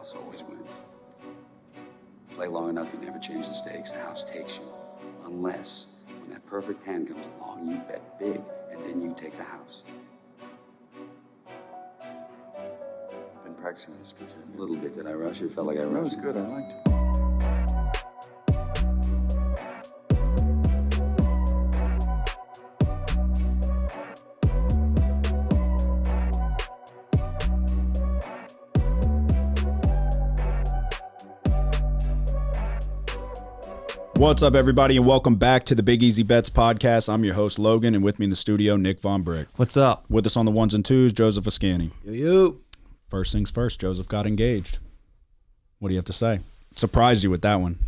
house always wins. Play long enough, you never change the stakes. The house takes you. Unless, when that perfect hand comes along, you bet big, and then you take the house. I've been practicing this pitch a little bit. Did I rush it? Felt like I rushed. That was good. I liked it. What's up, everybody, and welcome back to the Big Easy Bets podcast. I'm your host, Logan, and with me in the studio, Nick Von Brick. What's up? With us on the ones and twos, Joseph Ascani. Yo. First things first, Joseph got engaged. What do you have to say? Surprised you with that one.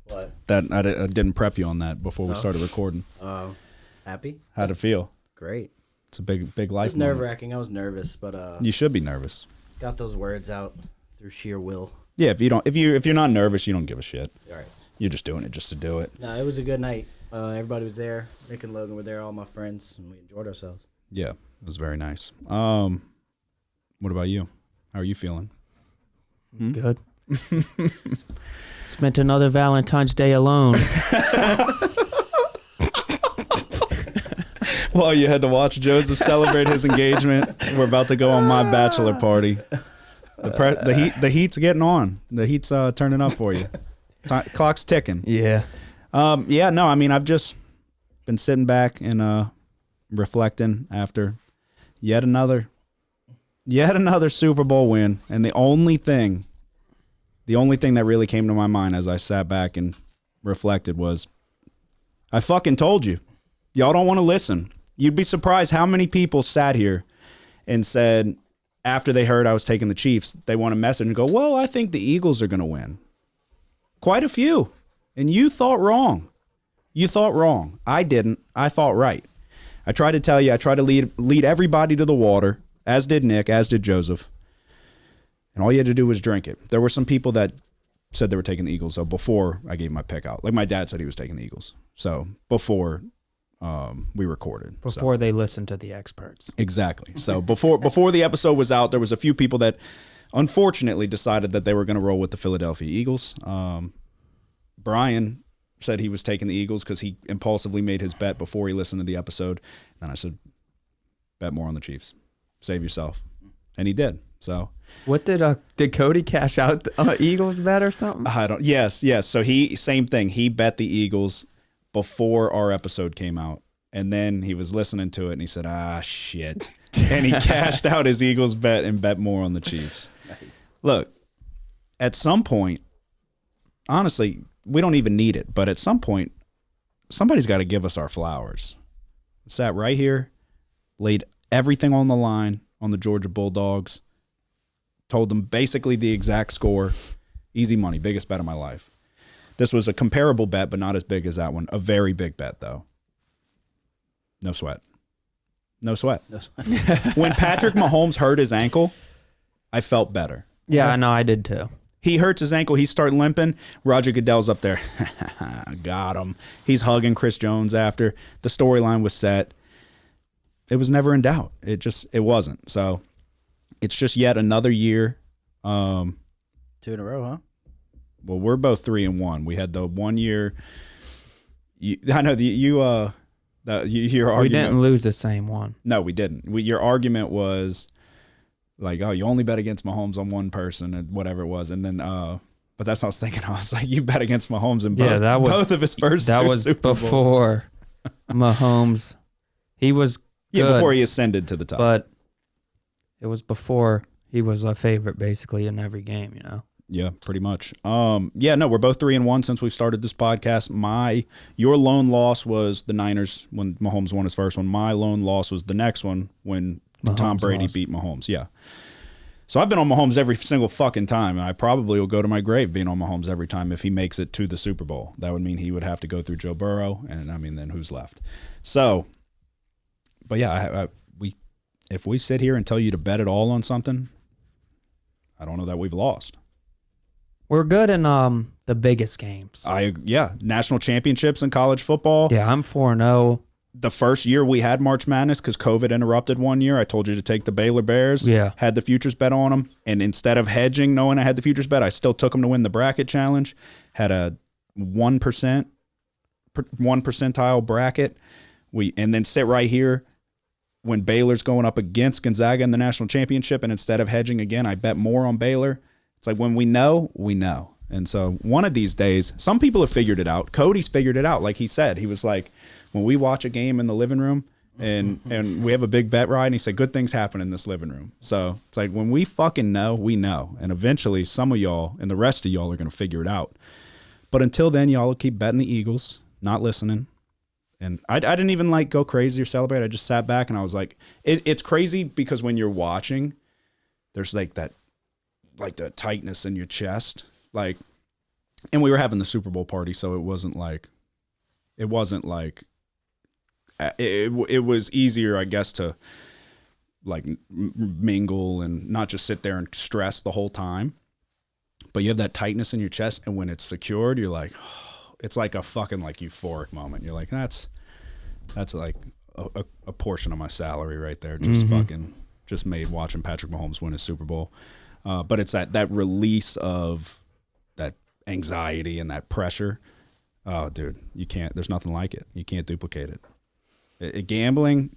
What? That I didn't prep you on that before we started recording. Happy? How'd it feel? Great. It's a big It life was moment. nerve-wracking. I was nervous, but You should be nervous. got those words out through sheer will. Yeah, if you're not nervous, you don't give a shit. All right. You're just doing it just to do it. No, it was a good night. Everybody was there. Nick and Logan were there, all my friends, and we enjoyed ourselves. Yeah, it was very nice. What about you? How are you feeling? Good. Spent another Valentine's Day alone. Well, you had to watch Joseph celebrate his engagement. We're about to go on my bachelor party. The heat's getting on. The heat's turning up for you. Clock's ticking. Yeah. No, I mean, I've just been sitting back and reflecting after yet another Super Bowl win, and the only thing that really came to my mind as I sat back and reflected was, I fucking told you. Y'all don't want to listen. You'd be surprised how many people sat here and said, after they heard I was taking the Chiefs, they want to message and go, well, I think the Eagles are going to win. Quite a few. And you thought wrong. You thought wrong. I didn't. I thought right. I tried to tell you, I tried to lead everybody to the water, as did Nick, as did Joseph. And all you had to do was drink it. There were some people that said they were taking the Eagles, so before I gave my pick out. Like my dad said he was taking the Eagles. So before we recorded. Before they listened to the experts. Exactly. So before the episode was out, there was a few people that unfortunately decided that they were going to roll with the Philadelphia Eagles. Brian said he was taking the Eagles because he impulsively made his bet before he listened to the episode. And I said, bet more on the Chiefs. Save yourself. And he did. So What did Cody cash out the Eagles bet or something? Yes. So same thing. He bet the Eagles before our episode came out. And then he was listening to it and he said, shit. And he cashed out his Eagles bet and bet more on the Chiefs. Nice. Look, at some point, honestly, we don't even need it. But at some point, somebody's got to give us our flowers. Sat right here, laid everything on the line on the Georgia Bulldogs, told them basically the exact score. Easy money, biggest bet of my life. This was a comparable bet, but not as big as that one. A very big bet, though. No sweat. No sweat. When Patrick Mahomes hurt his ankle, I felt better. Yeah, I know, I did too. He hurts his ankle. He start limping. Roger Goodell's up there. Got him. He's hugging Chris Jones after. The storyline was set. It was never in doubt. It wasn't. So it's just yet another year. 2 in a row, huh? Well, we're both 3-1. We had the 1 year. I know your argument. We didn't lose the same one. No, we didn't. Your argument was like, oh, you only bet against Mahomes on one person and whatever it was. And then, but that's what I was thinking. I was like, you bet against Mahomes in both of his first that two was Super Bowls. Before Mahomes. He was good, before he ascended to the top. but it was before he was a favorite basically in every game, you know? Yeah, pretty much. We're both 3-1 since we started this podcast. Your lone loss was the Niners when Mahomes won his first one. My lone loss was the next one when Tom Brady beat Mahomes. Yeah. So I've been on Mahomes every single fucking time, and I probably will go to my grave being on Mahomes every time if he makes it to the Super Bowl. That would mean he would have to go through Joe Burrow, and I mean, then who's left? So, but yeah, if we sit here and tell you to bet it all on something, I don't know that we've lost. We're good in the biggest games. National championships in college football. Yeah, I'm 4-0. the first year we had March Madness, because COVID interrupted one year, I told you to take the Baylor Bears. Yeah. Had the futures bet on them. And instead of hedging, knowing I had the futures bet, I still took them to win the bracket challenge. Had a 1 percentile bracket. And then sit right here when Baylor's going up against Gonzaga in the national championship. And instead of hedging again, I bet more on Baylor. It's like when we know, we know. And so one of these days, some people have figured it out. Cody's figured it out. Like he said, he was like, when we watch a game in the living room and we have a big bet ride, and he said, good things happen in this living room. So it's like when we fucking know, we know. And eventually some of y'all and the rest of y'all are going to figure it out. But until then, y'all will keep betting the Eagles, not listening. And I didn't even like go crazy or celebrate. I just sat back and I was like, it's crazy because when you're watching, there's like that, like the tightness in your chest. Like, and we were having the Super Bowl party, so it wasn't like it was easier, I guess, to like mingle and not just sit there and stress the whole time. But you have that tightness in your chest, and when it's secured, you're like, oh, it's like a fucking like euphoric moment. You're like, that's like a portion of my salary right there, just fucking just made watching Patrick Mahomes win his Super Bowl. But it's that release of that anxiety and that pressure. Oh, dude, you can't. There's nothing like it. You can't duplicate it. Gambling,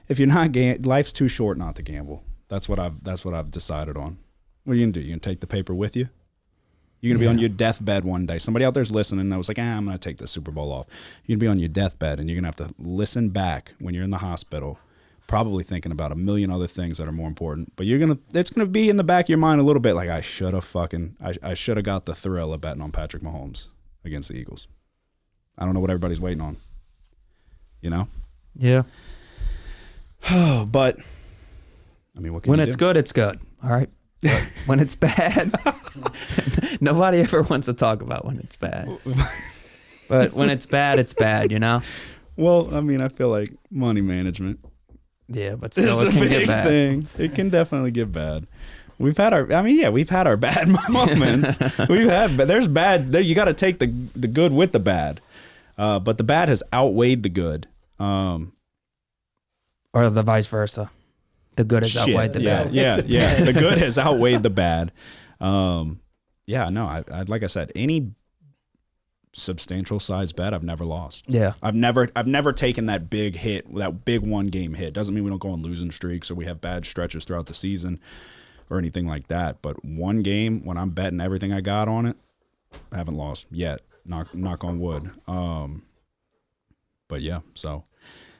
if you're not life's too short not to gamble. That's what I've decided on. What are you gonna do? You gonna take the paper with you? You're gonna be on your deathbed one day. Somebody out there's listening. And I was like, I'm gonna take the Super Bowl off. You're gonna be on your deathbed, and you're gonna have to listen back when you're in the hospital, probably thinking about a million other things that are more important. But it's gonna be in the back of your mind a little bit, like I should have got the thrill of betting on Patrick Mahomes against the Eagles. I don't know what everybody's waiting on. You know? Yeah. But I mean, what can When you it's do? good, it's good. All right. But when it's bad, nobody ever wants to talk about when it's bad. But when it's bad, you know? Well, I mean, I feel like money management Yeah, but is still, a it can big get bad. thing. It can definitely get bad. We've had our bad moments. You got to take the good with the bad. But the bad has outweighed the good. Or the vice versa. The good has outweighed the bad. Yeah. The good has outweighed the bad. I like I said, any substantial size bet I've never lost. Yeah. I've never taken that big hit, that big one game hit. Doesn't mean we don't go on losing streaks or we have bad stretches throughout the season or anything like that. But one game when I'm betting everything I got on it, I haven't lost yet. Knock on wood. But yeah, so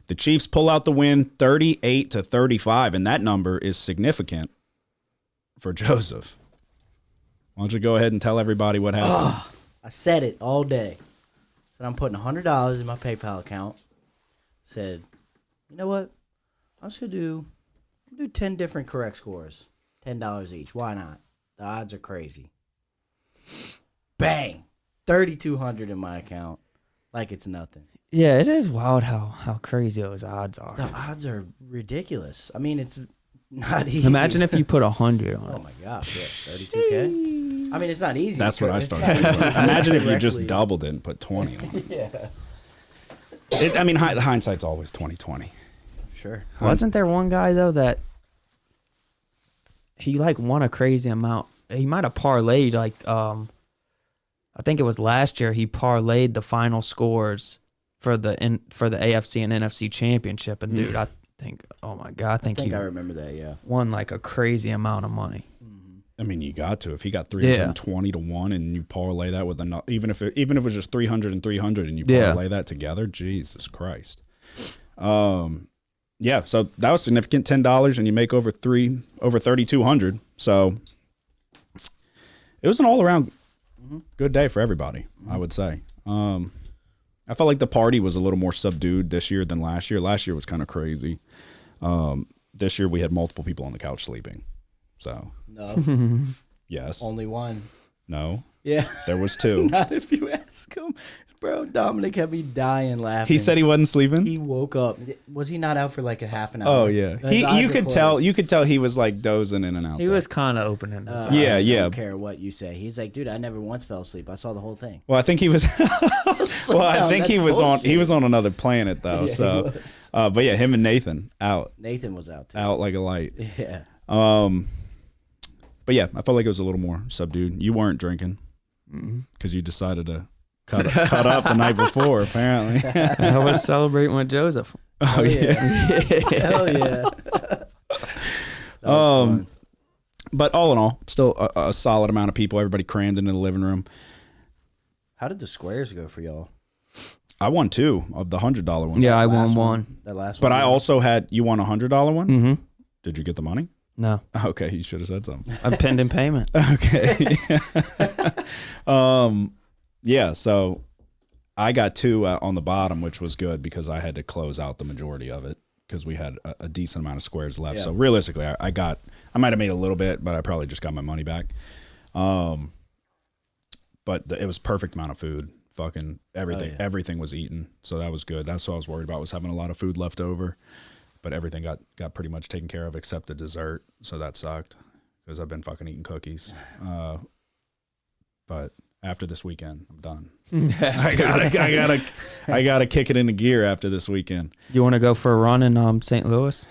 the Chiefs pull out the win 38-35, and that number is significant for Joseph. Why don't you go ahead and tell everybody what happened? I said it all day. Said I'm putting $100 in my PayPal account. Said, you know what? I'm just gonna do 10 different correct scores. $10 each. Why not? The odds are crazy. Bang! $3,200 in my account. Like it's nothing. Yeah, it is wild how crazy those odds are. The odds are ridiculous. I mean, it's not easy. Imagine if you put 100 on Oh it. my gosh, yeah, 32K. I mean, it's not easy. That's what I It's not started. easy to Imagine if you just correctly- doubled it and put 20 on. Yeah, The hindsight's always 20/20. sure. Wasn't there one guy though that he like won a crazy amount? He might have parlayed I think it was last year. He parlayed the final scores for the AFC and NFC championship, and dude, I think, oh my god, I think he I remember that. Yeah. won like a crazy amount of money. I mean, you got to. If he got 320 to 1 and you parlay that with another, even if it was just 300 and 300 and you parlay that together, Jesus Christ. Yeah, so that was significant, $10, and you make over 3,200. So it was an all around good day for everybody, I would say. I felt like the party was a little more subdued this year than last year. Last year was kind of crazy. This year we had multiple people on the couch sleeping. So No, yes, only one. no, Yeah. there was two. Not if you ask. ask him, bro. Dominic had me dying laughing. He said he wasn't sleeping. he woke up. Was he not out for like a half an hour? Oh yeah, His eyes you were could tell. closed. You could tell he was like dozing in and out. He there. was kind of opening his eyes. Yeah, I yeah. don't care what you say. He's like, dude, I never once fell asleep. I saw the whole thing. Well, I think he was. Well, I No, think he that's was on. bullshit. He was on another planet though. Yeah, he so, was. but yeah, him and Nathan out Nathan was out too. like a light. Yeah. But yeah, I felt like it was a little more subdued. You weren't drinking because you decided to cut up the night before. Apparently. I was celebrating with Joseph. Oh yeah. Hell yeah. That was fun. But all in all, still a solid amount of people. Everybody crammed into the living room. How did the squares go for y'all? I won 2 of the $100 ones. Yeah, I won Last one. That last But one. I also had. You won a $100 one. Mm-hmm. Did you get the money? No, Okay, you should have said something. I'm pending payment. Okay. Yeah, so I got 2 on the bottom, which was good because I had to close out the majority of it because we had a decent amount of squares left. Yeah. So realistically, I might have made a little bit, but I probably just got my money back. But it was perfect amount of food. Fucking everything. Oh, yeah. Everything was eaten. So that was good. That's what I was worried about, was having a lot of food left over. But everything got pretty much taken care of except the dessert. So that sucked because I've been fucking eating cookies. But after this weekend, I'm done. I gotta kick it into gear after this weekend. You want to go for a run in St. Louis?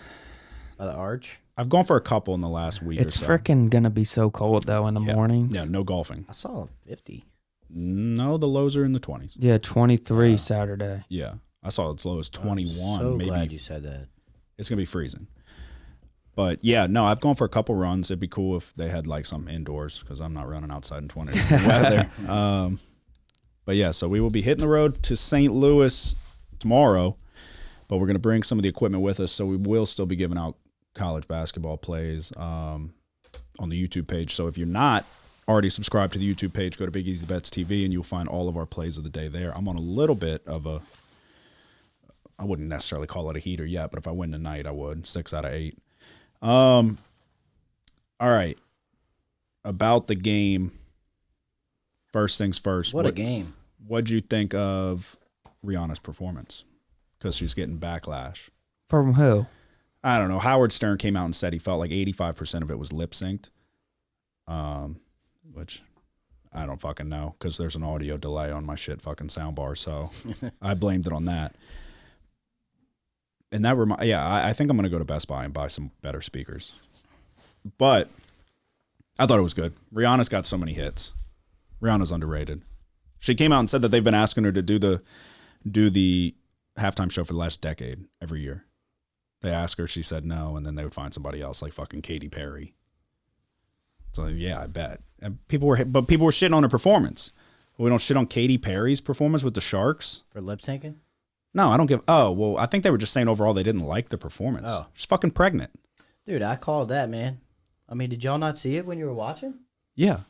By the arch. I've gone for a couple in the last week It's or so. freaking gonna be so cold though in the morning. Yeah, no golfing. I saw a 50. No, the lows are in the 20s. Yeah, 23 Saturday. Yeah, I saw as low as 21. So maybe glad you said that. it's gonna be freezing. But yeah, no, I've gone for a couple runs. It'd be cool if they had like some indoors because I'm not running outside in 20 degree weather. But yeah, so we will be hitting the road to St. Louis tomorrow, but we're going to bring some of the equipment with us. So we will still be giving out college basketball plays on the YouTube page. So if you're not already subscribed to the YouTube page, go to Big Easy Bets TV and you'll find all of our plays of the day there. I'm on a little bit of I wouldn't necessarily call it a heater yet, but if I win tonight, I would. 6 out of 8. All right. About the game. First things first. What a game. What'd you think of Rihanna's performance? Because she's getting backlash. From who? I don't know. Howard Stern came out and said he felt like 85% of it was lip synced. Which I don't fucking know because there's an audio delay on my shit fucking soundbar. So I blamed it on that. And that I think I'm going to go to Best Buy and buy some better speakers. But I thought it was good. Rihanna's got so many hits. Rihanna's underrated. She came out and said that they've been asking her to do the halftime show for the last decade every year. They asked her, she said no, and then they would find somebody else like fucking Katy Perry. So yeah, I bet. And people were shitting on her performance. We don't shit on Katy Perry's performance with the Sharks. For lip syncing? No, I don't give. Oh well, I think they were just saying overall they didn't like the performance. Oh. She's fucking pregnant. Dude, I called that, man. I mean, did y'all not see it when you were watching? Yeah.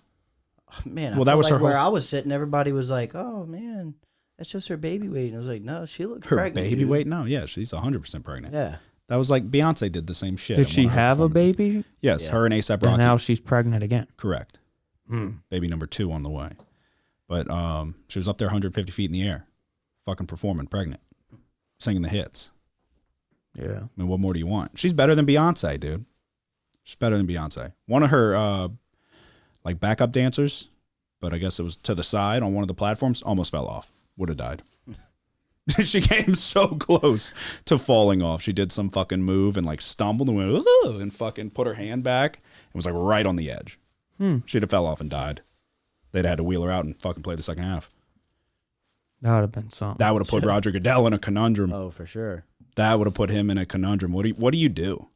Man, Well, that was like her where whole- I was sitting. Everybody was like, "Oh man, that's just her baby weight." And I was like, "No, she looked Her pregnant." baby dude. weight? No, yeah, she's 100% pregnant. Yeah. That was like Beyonce did the same shit. Did in she one of her have a performances. baby? Yes, Yeah. her and A$AP And Rocky. now she's pregnant again. Correct. Baby number 2 on the way. But she was up there 150 feet in the air, fucking performing, pregnant, singing the hits. Yeah. I mean, what more do you want? She's better than Beyonce, dude. She's better than Beyonce. One of her like backup dancers, but I guess it was to the side on one of the platforms, almost fell off. Would have died. She came so close to falling off. She did some fucking move and like stumbled and went, ooh, and fucking put her hand back and was like right on the edge. She'd have fell off and died. They'd had to wheel her out and fucking play the second half. That would have been something. That would have put Roger Goodell in a conundrum. Oh, for sure. That would have put him in a conundrum. What do you do?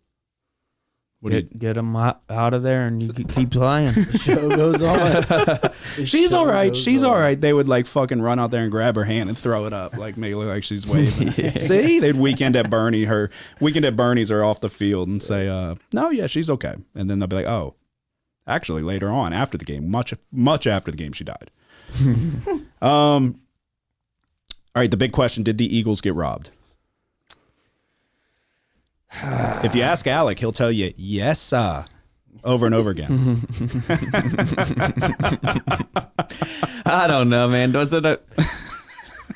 Get him out of there and you can keep playing. The show goes on. The She's show all right. goes She's on. all right. They would like fucking run out there and grab her hand and throw it up, like make it look like she's waving. See, they'd Weekend at Bernie's are off the field and say, "No, yeah, she's okay." And then they'll be like, "Oh, actually, later on after the game, much after the game, she died." All right. The big question: did the Eagles get robbed? If you ask Alec, he'll tell you yes, sir, over and over again. I don't know, man. Was it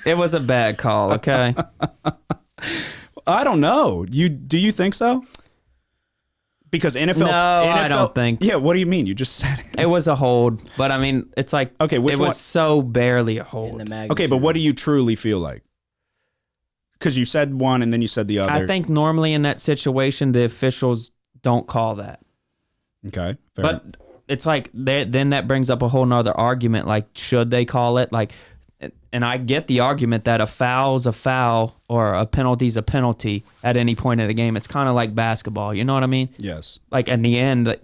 it was a bad call, okay? I don't know. Do you think so? Because NFL, No, I don't think. Yeah, what do you mean? You just said it. It was a hold, but I mean, it's like Okay, which it one? was so barely a In hold. the magnitude. Okay, but what do you truly feel like? Because you said one and then you said the other. I think normally in that situation, the officials don't call that. Okay, fair. But it's like then that brings up a whole nother argument. Like, should they call it? Like, and I get the argument that a foul's a foul or a penalty's a penalty at any point in the game. It's kind of like basketball. You know what I mean? Yes. Like in the end,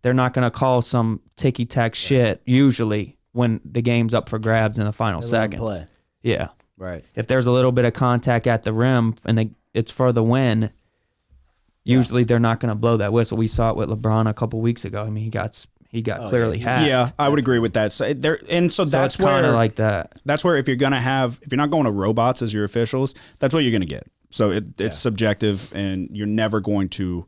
they're not going to call some ticky tack shit usually when the game's up for grabs in the final They let 'em seconds. play. Yeah. Right. If there's a little bit of contact at the rim and it's for the win, usually they're not going to blow that whistle. We saw it with LeBron a couple weeks ago. I mean, he got clearly hacked. Yeah, I would agree with that. So So that's it's kind where of like that. that's where if you're not going to robots as your officials, that's what you're gonna get. So it's subjective, and you're never going to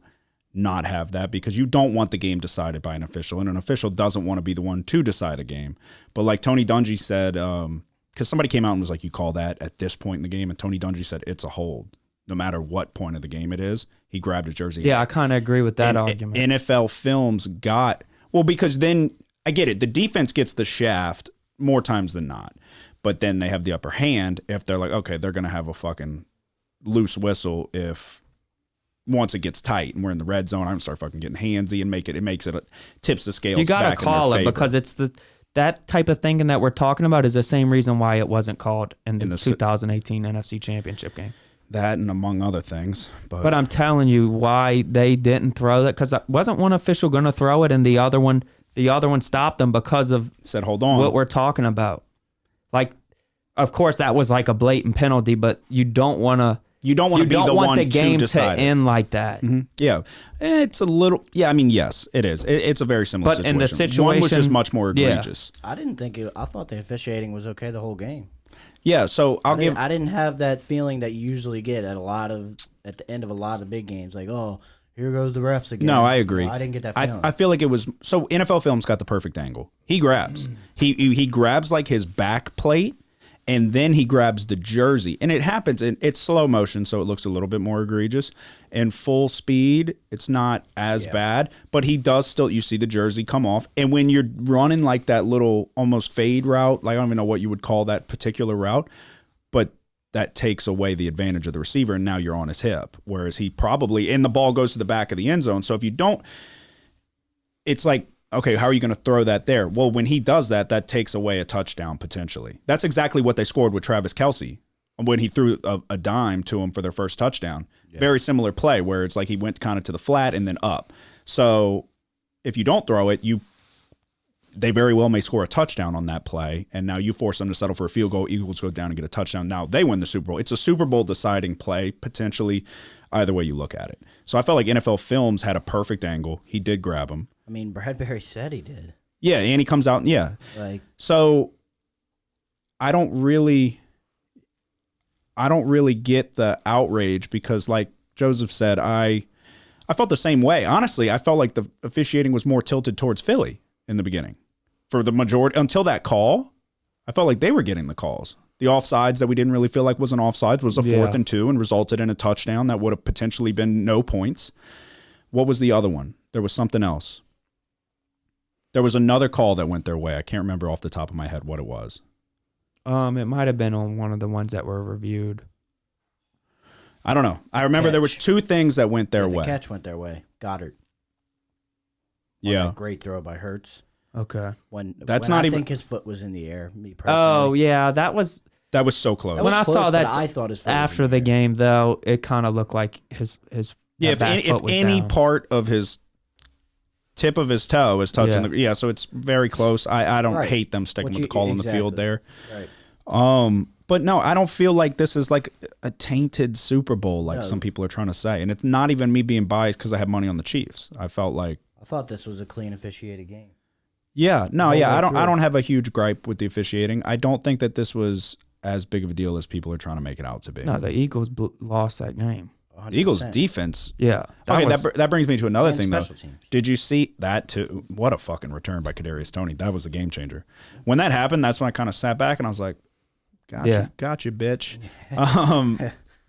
not have that because you don't want the game decided by an official, and an official doesn't want to be the one to decide a game. But like Tony Dungy said, because somebody came out and was like, "You call that at this point in the game," and Tony Dungy said it's a hold, no matter what point of the game it is. He grabbed his jersey. Yeah, I kind of agree with that And argument. NFL Films because then I get it. The defense gets the shaft more times than not, but then they have the upper hand if they're like, okay, they're gonna have a fucking loose whistle if once it gets tight and we're in the red zone. I'm gonna start fucking getting handsy and tips the scales. You got to back call in it their because favor. it's that type of thinking that we're talking about is the same reason why it wasn't called in the In the 2018 NFC Championship game. that and among other things. But I'm telling you why they didn't throw that, because wasn't one official going to throw it and the other one stopped them because of said, hold on. what we're talking about. Like, of course, that was like a blatant penalty, but you don't want to. You don't want to be the one the game to decide it. end like that. Mhm. Yeah, it's a little. Yeah, I mean, yes, it is. It's a very similar But situation. in the situation, one was just much more yeah. egregious. I didn't think it. I thought the officiating was okay the whole game. Yeah, so I didn't have that feeling that you usually get at the end of a lot of the big games. Like, oh, here goes the refs again. No, I agree. I didn't get that feeling. I feel like it was so. NFL Films got the perfect angle. He grabs. He grabs like his back plate, and then he grabs the jersey, and it happens. And it's slow motion, so it looks a little bit more egregious. And full speed, it's not as bad, but he does still. You see the jersey come off, and when you're running like that little almost fade route, like I don't even know what you would call that particular route, but that takes away the advantage of the receiver, and now you're on his hip. Whereas he probably, and the ball goes to the back of the end zone. So if you don't, it's like, okay, how are you going to throw that there? Well, when he does that, that takes away a touchdown potentially. That's exactly what they scored with Travis Kelce when he threw a dime to him for their first touchdown. Yeah. Very similar play where it's like he went kind of to the flat and then up. So if you don't throw it, they very well may score a touchdown on that play, and now you force them to settle for a field goal. Eagles go down and get a touchdown. Now they win the Super Bowl. It's a Super Bowl deciding play, potentially, either way you look at it. So I felt like NFL Films had a perfect angle. He did grab him. I mean, Bradbury said he did. Yeah, and he comes out, yeah. Like, so I don't really get the outrage because, like Joseph said, I felt the same way. Honestly, I felt like the officiating was more tilted towards Philly in the beginning. For the majority, until that call, I felt like they were getting the calls. The offsides that we didn't really feel like was an offsides was a 4th and 2 and resulted in a touchdown that would have potentially been no points. What was the other one? There was something else. There was another call that went their way. I can't remember off the top of my head what it was. It might have been on one of the ones that were reviewed. I don't know. I remember there was 2 things that went their way. The catch went their way. Goddard. Yeah. That great throw by Hurts. Okay. I think his foot was in the air, me personally. Oh, yeah, that was so close. That when was I close, saw but that I thought his foot after was the in the air. game, though, it kind of looked like his yeah, back if foot was any down. part of his tip of his toe is touching the so it's very close. I don't hate them sticking with the call on the field there. Right. But no, I don't feel like this is like a tainted Super Bowl like some people are trying to say. And it's not even me being biased because I have money on the Chiefs. I thought this was a clean officiated game. Yeah, no, yeah, I don't have a huge gripe with the officiating. I don't think that this was as big of a deal as people are trying to make it out to be. No, the Eagles lost that game. 100%. The Eagles' defense. Yeah. That brings me to another And thing, though. special teams. Did you see that, too? What a fucking return by Kadarius Toney. That was the game changer. When that happened, that's when I kind of sat back and I was like, got you, bitch.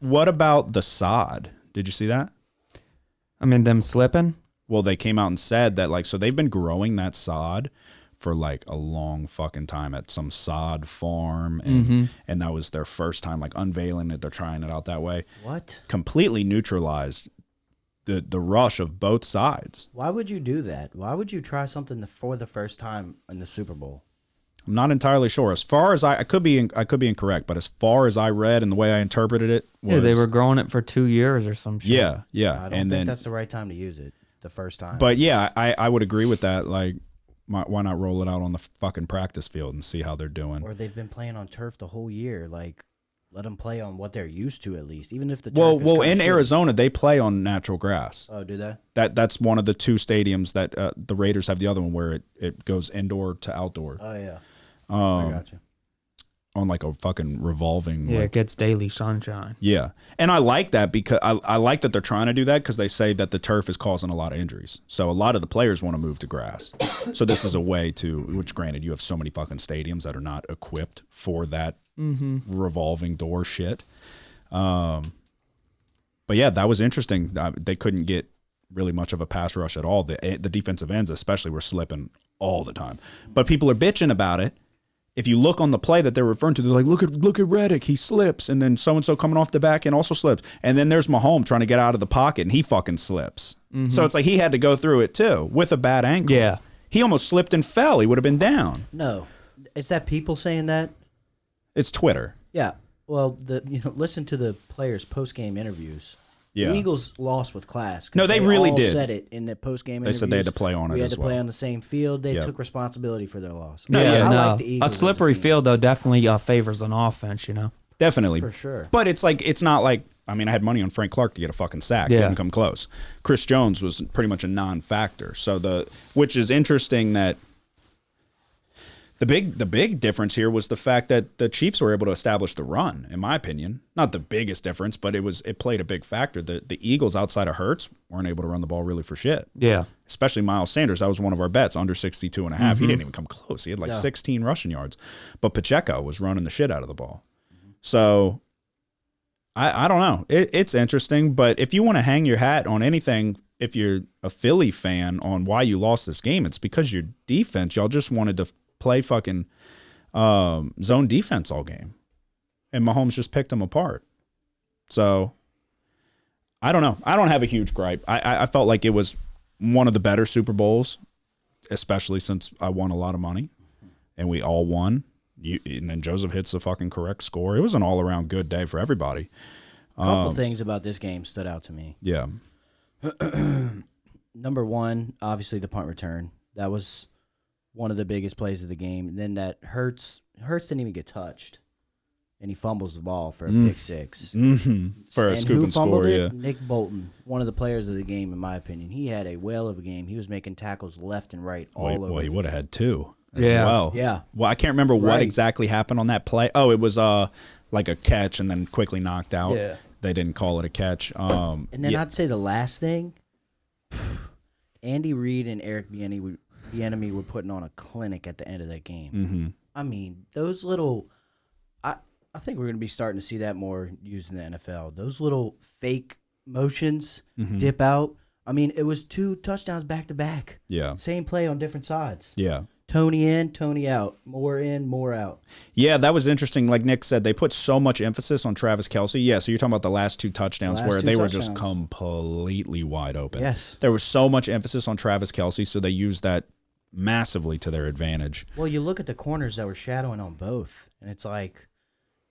What about the sod? Did you see that? I mean, them slipping. Well, they came out and said that, like, so they've been growing that sod for like a long fucking time at some sod farm, and that was their first time like unveiling it. They're trying it out that way. What? Completely neutralized the rush of both sides. Why would you do that? Why would you try something for the first time in the Super Bowl? I'm not entirely sure. As far as I could be incorrect, but as far as I read and the way I interpreted it was, they were growing it for 2 years or some shit. Yeah. I don't think that's the right time to use it the first time. But yeah, I would agree with that. Like, why not roll it out on the fucking practice field and see how they're doing? Or they've been playing on turf the whole year. Like, let them play on what they're used to at least, even if the turf is well, kinda in shitty. Arizona they play on natural grass. Oh, do they? That's one of the two stadiums that the Raiders have. The other one where it goes indoor to outdoor. Oh yeah. I got you. On like a fucking revolving. Yeah, like, it gets daily sunshine. yeah, and I like that because I like that they're trying to do that because they say that the turf is causing a lot of injuries. So a lot of the players want to move to grass. So this is a way to, which granted you have so many fucking stadiums that are not equipped for that revolving door shit. But yeah, that was interesting. They couldn't get really much of a pass rush at all. The defensive ends especially were slipping all the time. But people are bitching about it. If you look on the play that they're referring to, they're like, look at Reddick, he slips, and then so-and-so coming off the back end also slips. And then there's Mahomes trying to get out of the pocket, and he fucking slips. So it's like he had to go through it, too, with a bad ankle. Yeah. He almost slipped and fell. He would have been down. No, is that people saying that? It's Twitter. Yeah. Well, listen to the players' post-game interviews. Yeah. The Eagles lost with class. 'Cause No, they really all did. said it in the post-game interviews. They said they had to play on it We had as to play well. on the same field. They Yep. took responsibility for their loss. No, yeah, yeah. no. like the Eagles A as slippery team. field though definitely favors an offense. You know. Definitely. For sure. But it's like, it's not like, I mean, I had money on Frank Clark to get a fucking sack. Yeah. Didn't come close. Chris Jones was pretty much a non-factor. So which is interesting that the big difference here was the fact that the Chiefs were able to establish the run, in my opinion. Not the biggest difference, but it played a big factor. The Eagles outside of Hurts weren't able to run the ball really for shit. Yeah. Especially Miles Sanders. That was one of our bets, under 62.5. He didn't even come close. He had like 16 rushing yards. But Pacheco was running the shit out of the ball. So I don't know. It's interesting, but if you want to hang your hat on anything, if you're a Philly fan, on why you lost this game, it's because your defense, y'all just wanted to play fucking zone defense all game. And Mahomes just picked them apart. So I don't know. I don't have a huge gripe. I felt like it was one of the better Super Bowls, especially since I won a lot of money and we all won. And then Joseph hits the fucking correct score. It was an all-around good day for everybody. A couple things about this game stood out to me. Yeah. Number one, obviously the punt return. That was one of the biggest plays of the game. And then that Hurts didn't even get touched, and he fumbles the ball for a pick six. For a And scoop who and fumbled score, it? yeah. Nick Bolton, one of the players of the game, in my opinion. He had a whale of a game. He was making tackles left and right all over. Well, he would have had two as Yeah. well. Yeah. Well, I can't remember what Right. exactly happened on that play. Oh, it was like a catch and then quickly knocked out. Yeah. They didn't call it a catch. And then yeah. I'd say the last thing, Andy Reid and Eric Bieniemy were putting on a clinic at the end of that game. Mm-hmm. I mean, those little, I think we're going to be starting to see that more used in the NFL. Those little fake motions, dip out. I mean, it was 2 touchdowns back to back. Yeah. Same play on different sides. Yeah. Tony in, Tony out. More in, more out. Yeah, that was interesting. Like Nick said, they put so much emphasis on Travis Kelce. Yeah, so you're talking about the last 2 touchdowns where they were just completely wide open. Yes. There was so much emphasis on Travis Kelce, so they used that massively to their advantage. Well, you look at the corners that were shadowing on both, and it's like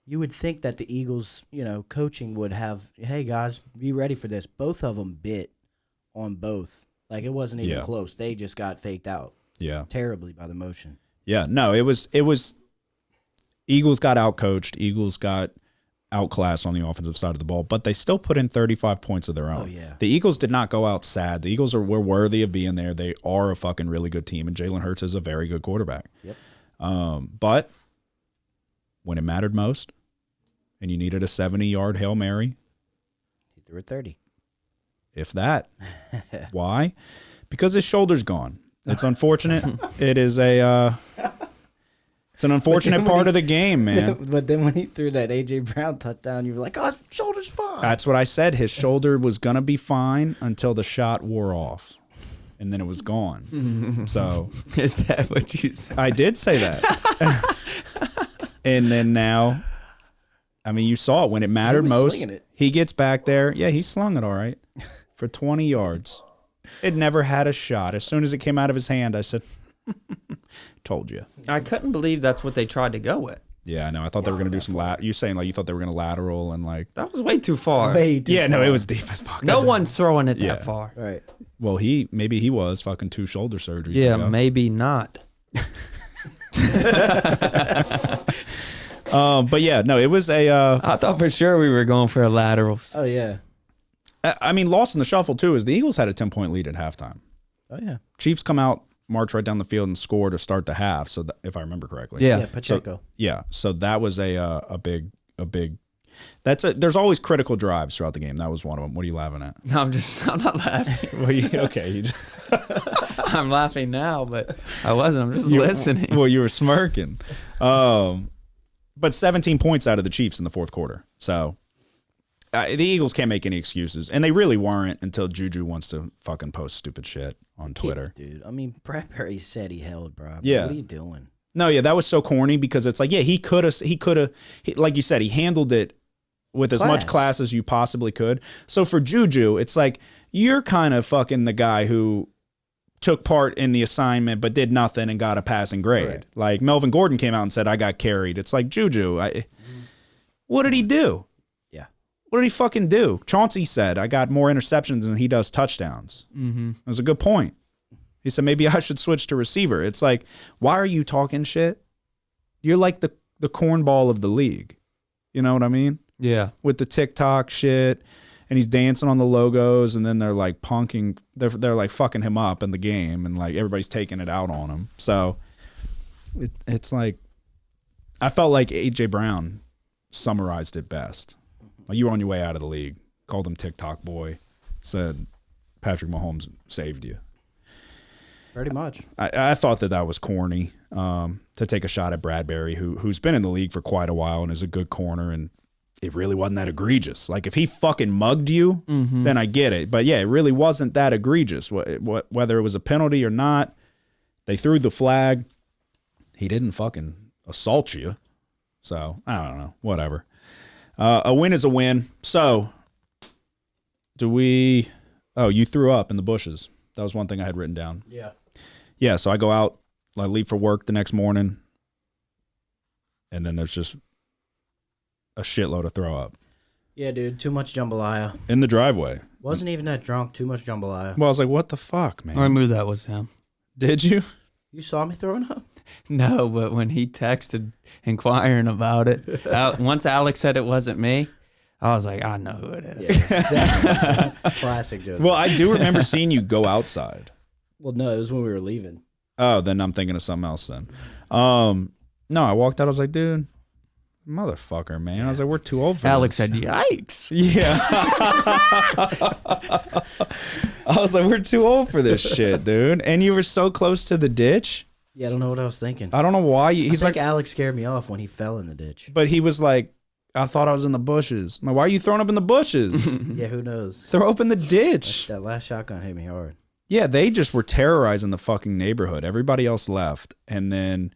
you would think that the Eagles, coaching would have, hey, guys, be ready for this. Both of them bit on both. Like, it wasn't even close. They just got faked out. Yeah. Terribly by the motion. Yeah, no, it was Eagles got outcoached, Eagles got outclassed on the offensive side of the ball, but they still put in 35 points of their own. Oh, yeah. The Eagles did not go out sad. The Eagles were worthy of being there. They are a fucking really good team, and Jalen Hurts is a very good quarterback. Yep. But when it mattered most, and you needed a 70-yard Hail Mary, threw a 30. If that. Why? Because his shoulder's gone. It's unfortunate. It is it's an unfortunate part of the game, man. But then when he threw that A.J. Brown touchdown, you were like, oh, his shoulder's fine. That's what I said. His shoulder was going to be fine until the shot wore off. And then it was gone. So Is that what you said? I did say that. And then now, I mean, you saw it when it mattered was most. slinging it. He gets back there. Yeah, he slung it all right for 20 yards. It never had a shot. As soon as it came out of his hand, I said, told you. I couldn't believe that's what they tried to go with. Yeah, I know. I thought they were going to do some you saying like you thought they were going to lateral and like. That was way too far. Way too Yeah, no, far. it was deep as fuck. No one's throwing it Yeah. that far. Right. Well, maybe he was fucking 2 shoulder surgeries Yeah, ago. maybe not. But yeah, no, it was a. I thought for sure we were going for a laterals. Oh, yeah. I mean, lost in the shuffle too is the Eagles had a 10-point lead at halftime. Oh, yeah. Chiefs come out, march right down the field, and score to start the half. So if I remember correctly, Yeah. Yeah, Pacheco. So that was a big. There's always critical drives throughout the game. That was one of them. What are you laughing at? No, I'm not laughing. Okay. I'm laughing now, but I wasn't. I'm just listening. Well, you were smirking. But 17 points out of the Chiefs in the fourth quarter. So the Eagles can't make any excuses, and they really weren't until Juju wants to fucking post stupid shit on Twitter. Dude, I mean, Bradbury said he held, bro. Yeah. What are you doing? No, yeah, that was so corny because it's like, yeah, he could have, like you said, he handled it with as much class as you possibly could. So for Juju, it's like, you're kind of fucking the guy who took part in the assignment but did nothing and got a passing grade. Right. Like Melvin Gordon came out and said, I got carried. It's like, Juju, what did he do? Yeah. What did he fucking do? Chauncey said, I got more interceptions than he does touchdowns. Mm-hmm. That was a good point. He said, maybe I should switch to receiver. It's like, why are you talking shit? You're like the cornball of the league. You know what I mean? Yeah. With the TikTok shit, and he's dancing on the logos, and then they're like punking, they're like fucking him up in the game, and like everybody's taking it out on him. So it's like, I felt like A.J. Brown summarized it best. Like, you were on your way out of the league, called him TikTok boy, said Patrick Mahomes saved you. Pretty much. I thought that was corny to take a shot at Bradbury, who's been in the league for quite a while and is a good corner, and it really wasn't that egregious. Like, if he fucking mugged you, then I get it. But, yeah, it really wasn't that egregious. Whether it was a penalty or not, they threw the flag. He didn't fucking assault you. So, I don't know. Whatever. A win is a win. So, you threw up in the bushes. That was one thing I had written down. Yeah. Yeah, so I go out, I leave for work the next morning, and then there's just a shitload of throw up Yeah, dude. Too much jambalaya. in the driveway. Wasn't even that drunk. Too much jambalaya. Well, I was like, what the fuck, man? I knew that was him. Did you? You saw me throwing up? No, but when he texted inquiring about it, once Alex said it wasn't me, I was like, I know who it is. Yeah, classic joke. Well, I do remember seeing you go outside. Well, no, it was when we were leaving. Oh, then I'm thinking of something else then. No, I walked out. I was like, dude, motherfucker, man. I was like, we're too old for Alex this. said, yikes. Yeah. I was like, we're too old for this shit, dude. And you were so close to the ditch. Yeah, I don't know what I was thinking. I don't know why. He's He's like, Alex scared me off when he fell in the ditch. but he was like, I thought I was in the bushes. I'm like, why are you throwing up in the bushes? Yeah, who knows? Throw up in the ditch. That last shotgun hit me hard. Yeah, they just were terrorizing the fucking neighborhood. Everybody else left. And then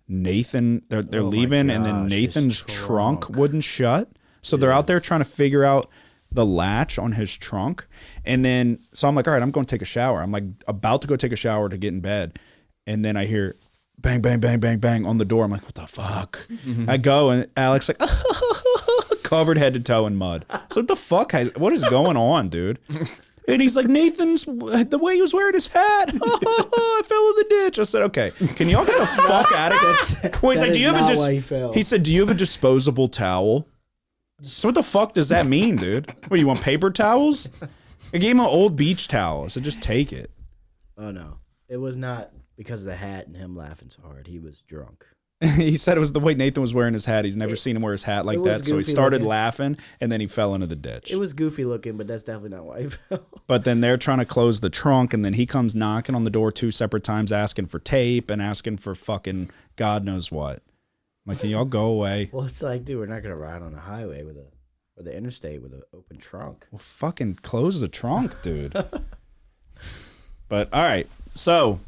Nathan, they're Oh my leaving, and then gosh, his Nathan's trunk trunk. wouldn't shut. So they're out there trying to figure out the latch on his trunk. And then, so I'm like, all right, I'm going to take a shower. I'm like about to go take a shower to get in bed. And then I hear bang, bang, bang, bang, bang on the door. I'm like, what the fuck? I go, and Alex like, covered head to toe in mud. So what the fuck? What is going on, dude? And he's like, Nathan's, the way he was wearing his hat. I fell in the ditch. I said, okay, can y'all get the fuck out of here? Well, he's That like, do is you have not a why he fell. He said, do you have a disposable towel? So what the fuck does that mean, dude? What, you want paper towels? I gave him an old beach towel. I said, just take it. Oh, no. It was not because of the hat and him laughing so hard. He was drunk. He said it was the way Nathan was wearing his hat. He's never seen him wear his hat like it was that. So he goofy started looking. laughing, and then he fell into the ditch. It was goofy looking, but that's definitely not why he fell. But then they're trying to close the trunk, and then he comes knocking on the door 2 separate times, asking for tape and asking for fucking God knows what. I'm like, can y'all go away? Well, it's like, dude, we're not gonna ride on the highway or the interstate with an open trunk. Well, fucking close the trunk, dude. But all right, so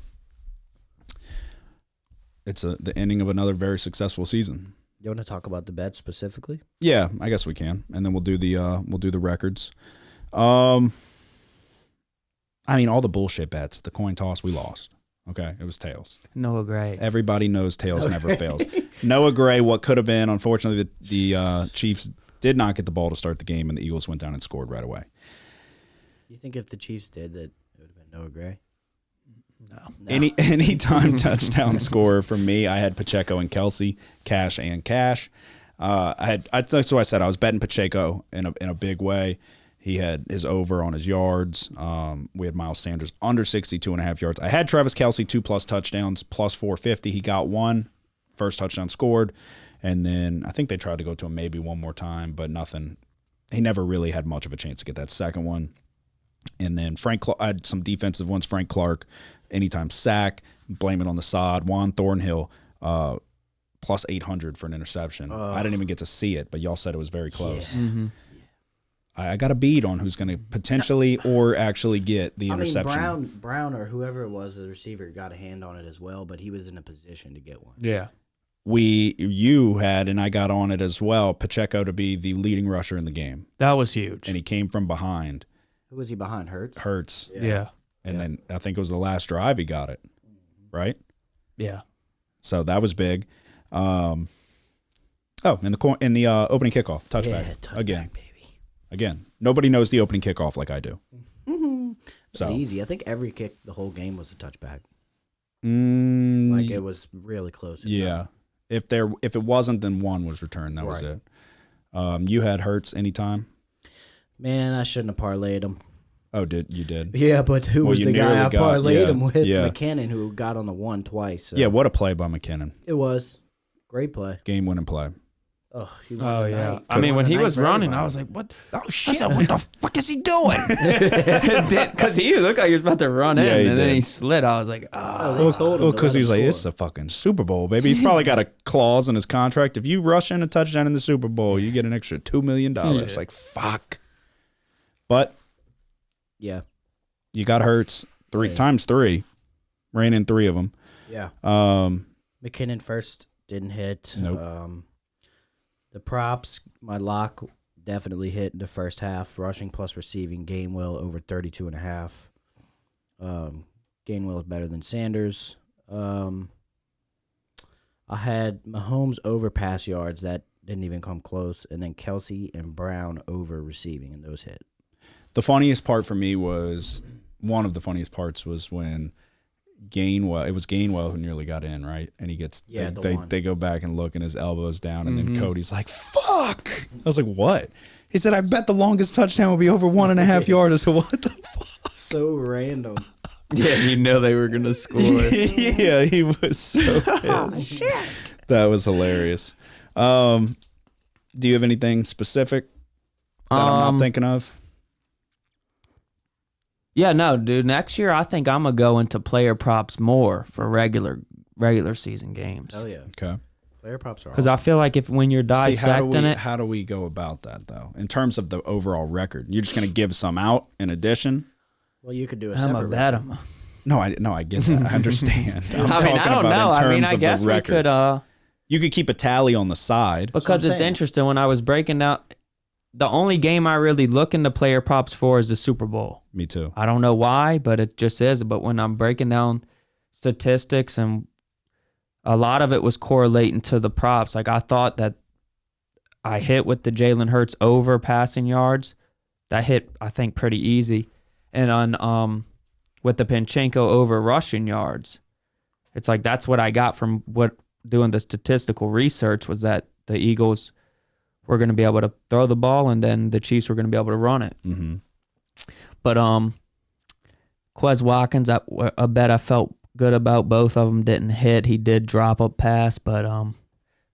it's the ending of another very successful season. You want to talk about the bet specifically? Yeah, I guess we can, and then we'll do the records. I mean, all the bullshit bets, the coin toss, we lost. Okay, it was tails. Noah Gray. Everybody knows tails never fails. Noah Gray, what could have been, unfortunately, the Chiefs did not get the ball to start the game, and the Eagles went down and scored right away. You think if the Chiefs did that, it would have been Noah Gray? No. Any time touchdown scorer for me, I had Pacheco and Kelsey, cash and cash. That's what I said. I was betting Pacheco in a big way. He had his over on his yards. We had Miles Sanders under 62.5 yards. I had Travis Kelsey 2+ touchdowns, plus 450. He got one. First touchdown scored. And then I think they tried to go to him maybe one more time, but nothing. He never really had much of a chance to get that second one. And then I had some defensive ones. Frank Clark, anytime sack, blame it on the sod. Juan Thornhill, plus 800 for an interception. I didn't even get to see it, but y'all said it was very close. Yeah. Mm-hmm. I got a bead on who's going to potentially or actually get the interception. I mean, Brown or whoever it was, the receiver, got a hand on it as well, but he was in a position to get one. Yeah. You had, and I got on it as well, Pacheco to be the leading rusher in the game. That was huge. And he came from behind. Who was he behind? Hurts? Hurts. Yeah. And then I think it was the last drive he got it. Right? Yeah. So that was big. In the opening kickoff, touchback. Yeah, touchback, Again. baby. Again. Nobody knows the opening kickoff like I do. It's easy. I think every kick the whole game was a touchback. Mm, Like, it was really close. yeah. If it wasn't, then one was returned. That was Right. it. You had Hurts anytime? Man, I shouldn't have parlayed him. Oh, you did? Yeah, but who Well, was you the guy nearly I parlayed him with? yeah. McKinnon, who got on the one twice. So. Yeah, what a play by McKinnon. It was. Great play. Game-winning play. Oh, he won Oh the yeah. night. I mean, when Won the he night was for running, everybody. I was like, "What? Oh, I shit. said, what the fuck is he doing?" Because he looked like he was about to run in, Yeah, he and then did. he slid. I was like, Oh, "Ah." they told him Well, to because let he was him like, this is score. a fucking Super Bowl, baby. He's probably got a clause in his contract. If you rush in a touchdown in the Super Bowl, you get an extra $2 million. Yeah. Like, fuck. But Yeah. you got Hurts Yeah. times 3. Ran in 3 of them. Yeah. Um, McKinnon first didn't hit. Nope. The props, my lock definitely hit in the first half. Rushing plus receiving, Gainwell over 32.5. Gainwell is better than Sanders. I had Mahomes over pass yards. That didn't even come close. And then Kelsey and Brown over receiving, and those hit. the funniest part for me was, one of the funniest parts was when it was Gainwell who nearly got in, right? And he gets, Yeah, they go back and look and his elbow's down, and then Cody's like, fuck. I was like, what? He said, I bet the longest touchdown will be over 1.5 yards. I said, what the fuck? So random. Yeah, you know they were gonna score. Yeah, he was so pissed. That was hilarious. Do you have anything specific that I'm not thinking of? Yeah, no, dude. Next year, I think I'm gonna go into player props more for regular season games. Oh, yeah. Okay. Player props are Because I feel like when you're See, dissecting it, how do we go about that, though? In terms of the overall record, you're just going to give some out in addition? Well, you could do a I'm separate a bet 'em. No, I get that. I understand. I'm I mean, talking I don't about know. in I mean, terms I of the guess we record. could. You could keep a tally on the side. Because I'm it's saying. interesting when I was breaking down. The only game I really look into player props for is the Super Bowl. Me too. I don't know why, but it just is. But when I'm breaking down statistics, and a lot of it was correlating to the props. Like, I thought that I hit with the Jalen Hurts over passing yards. That hit, I think, pretty easy. And on with the Pacheco over rushing yards, it's like that's what I got from doing the statistical research, was that the Eagles were going to be able to throw the ball, and then the Chiefs were going to be able to run it. Mm-hmm. But Quez Watkins, a bet I felt good about both of them. Didn't hit. He did drop a pass, but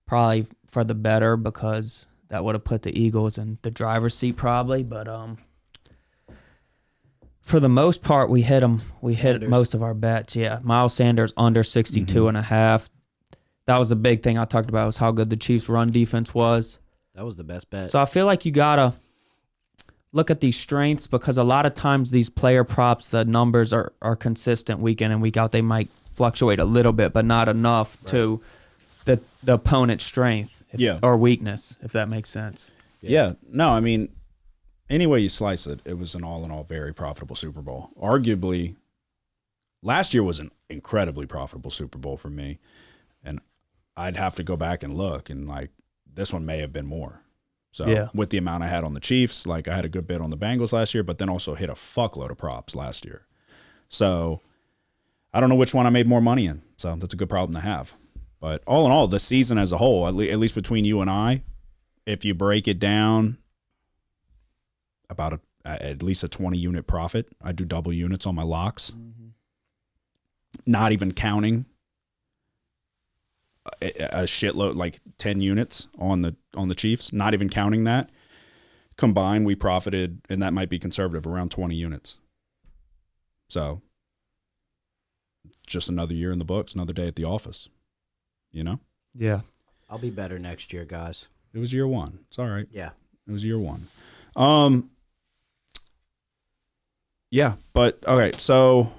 probably for the better because that would have put the Eagles in the driver's seat probably. But for the most part, we hit them. We hit most of our bets. Yeah, Miles Sanders under 62 and a half. That was the big thing I talked about was how good the Chiefs' run defense was. That was the best bet. So I feel like you gotta look at these strengths because a lot of times these player props, the numbers are consistent week in and week out. They might fluctuate a little bit, but not enough to the opponent's strength or weakness, if that makes sense. Yeah. No, I mean, any way you slice it, it was an all-in-all very profitable Super Bowl. Arguably, last year was an incredibly profitable Super Bowl for me, and I'd have to go back and look, and like this one may have been more. So with the amount I had on the Chiefs, like I had a good bit on the Bengals last year, but then also hit a fuckload of props last year. So I don't know which one I made more money in. So that's a good problem to have. But all in all, the season as a whole, at least between you and I, if you break it down, about at least a 20-unit profit. I do double units on my locks. Not even counting a shitload, like 10 units on the Chiefs, not even counting that. Combined, we profited, and that might be conservative, around 20 units. So just another year in the books, another day at the office, you know? Yeah. I'll be better next year, guys. It was year one. It's all right. Yeah. It was year one. Yeah, but okay, so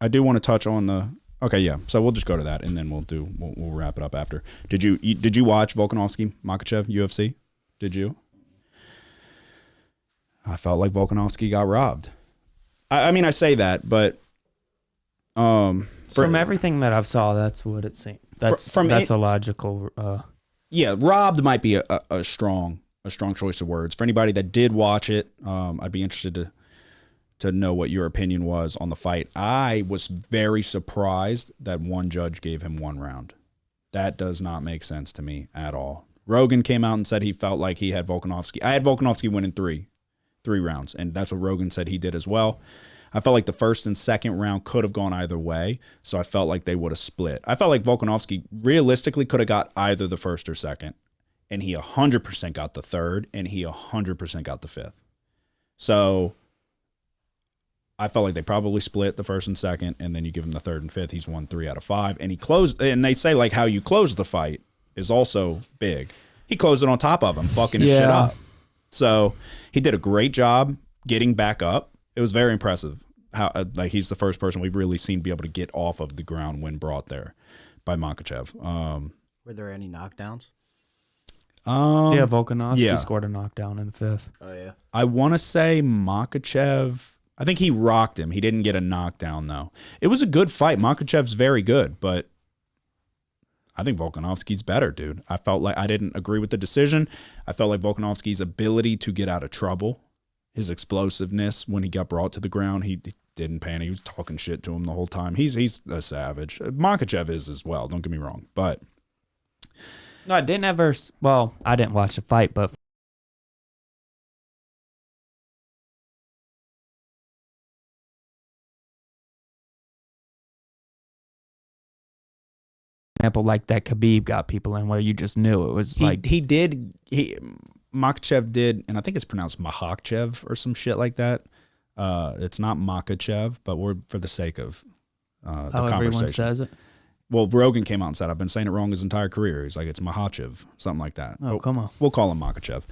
I do want to touch on the so we'll just go to that and then we'll wrap it up after. Did you watch Volkanovski Makhachev UFC? Did you? I felt like Volkanovski got robbed. I mean I say that, but from everything that I've saw, that's what it seemed. That's a logical robbed might be a strong choice of words. For anybody that did watch it, I'd be interested to know what your opinion was on the fight. I was very surprised that one judge gave him one round. That does not make sense to me at all. Rogan came out and said he felt like he had Volkanovski. I had Volkanovski winning three rounds, and that's what Rogan said he did as well. I felt like the first and second round could have gone either way, so I felt like they would have split. I felt like Volkanovski realistically could have got either the first or second, and he 100% got the third, and he 100% got the fifth. So I felt like they probably split the first and second, and then you give him the third and fifth. He's won 3 out of 5, and he closed. And they say like how you close the fight is also big. He closed it on top of him, fucking his shit up. So he did a great job getting back up. It was very impressive. How like he's the first person we've really seen be able to get off of the ground when brought there by Makhachev. Were there any knockdowns? Volkanovski scored a knockdown in the fifth. Oh yeah. I want to say Makhachev. I think he rocked him. He didn't get a knockdown, though. It was a good fight. Makhachev's very good, but I think Volkanovski's better, dude. I felt like I didn't agree with the decision. I felt like Volkanovski's ability to get out of trouble, his explosiveness when he got brought to the ground, he didn't panic. He was talking shit to him the whole time. He's a savage. Makhachev is as well, don't get me wrong. But no, I didn't ever. Well, I didn't watch the fight, but example, like that Khabib got people in where you just knew it was Makhachev did, and I think it's pronounced Makhachev or some shit like that. It's not Makhachev, but we're for the sake of the how conversation. everyone says it. Well, Rogan came out and said, I've been saying it wrong his entire career. He's like, it's Makhachev, something like that. Oh, come on. We'll call him Makhachev.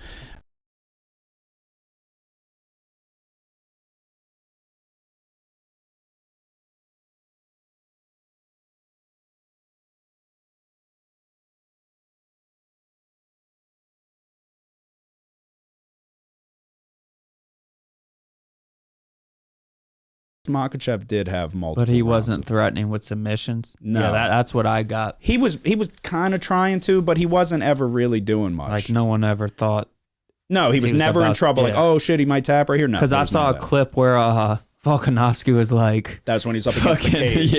Makhachev did have multiple, but he wasn't threatening with submissions. No, yeah, that's what I got. He was kind of trying to, but he wasn't ever really doing much. Like no one ever thought. No, he was never in trouble. Like, oh shit, he might tap right here. No, because I saw a clip where Volkanovski was like, that's when he's up against the cage.